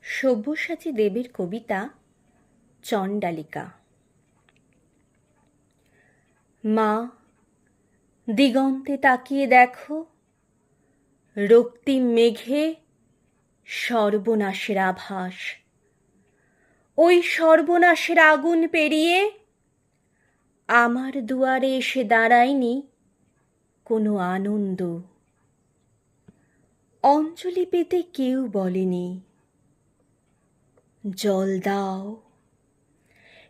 সব্যসাচী দেবের কবিতা চণ্ডালিকা। মা, দিগন্তে তাকিয়ে দেখো, রক্তিম মেঘে সর্বনাশের আভাস। ওই সর্বনাশের আগুন পেরিয়ে আমার দুয়ারে এসে দাঁড়ায়নি কোনো আনন্দ। অঞ্জলি পেতে কেউ বলেনি জল দাও।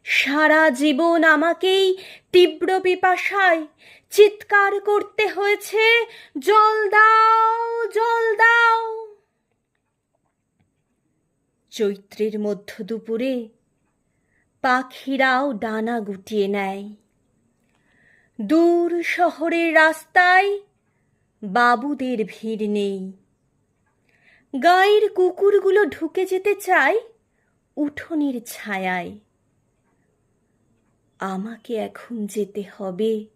সারা জীবন আমাকেই তীব্র পিপাসায় চিৎকার করতে হয়েছে, জল দাও, জল দাও। চৈত্রের মধ্য দুপুরে পাখিরাও ডানা গুটিয়ে নেয়। দূর শহরের রাস্তায় বাবুদের ভিড় নেই। গাঁয়ের কুকুরগুলো ঢুকে যেতে চায় উঠোনের ছায়ায়। আমাকে এখন যেতে হবে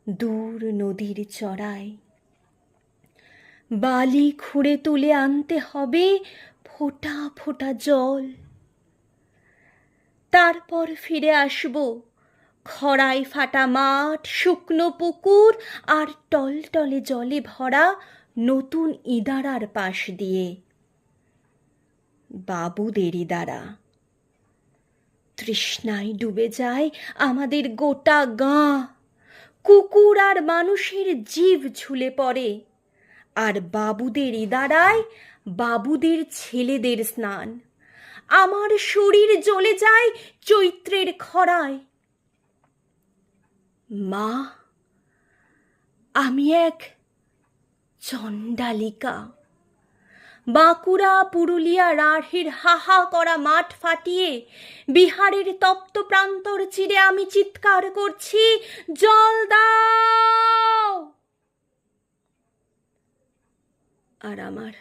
দূর নদীর চড়ায়। বালি খুঁড়ে তুলে আনতে হবে ফোঁটা ফোঁটা জল। তারপর ফিরে আসব খরায় ফাটা মাঠ, শুকনো পুকুর আর টলটলে জলে ভরা নতুন ইদারার পাশ দিয়ে। বাবুদের ইদারা। তৃষ্ণায় ডুবে যায় আমাদের গোটা গাঁ। কুকুর আর মানুষের জিভ ঝুলে পড়ে, আর বাবুদের ইদারায় বাবুদের ছেলেদের স্নান। আমার শরীর জ্বলে যায় চৈত্রের খরায়। মা, আমি এক চণ্ডালিকা। বাঁকুড়া, পুরুলিয়া, রাঢ়ের হাহা করা মাঠ ফাটিয়ে বিহারের তপ্ত প্রান্তর চিরে আমি চিৎকার করছি, জল দাও। আর আমার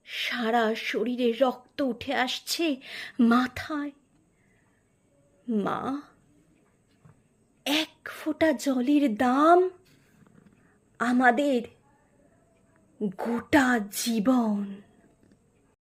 সারা শরীরে রক্ত উঠে আসছে মাথায়। মা, এক ফোঁটা জলের দাম আমাদের গোটা জীবন।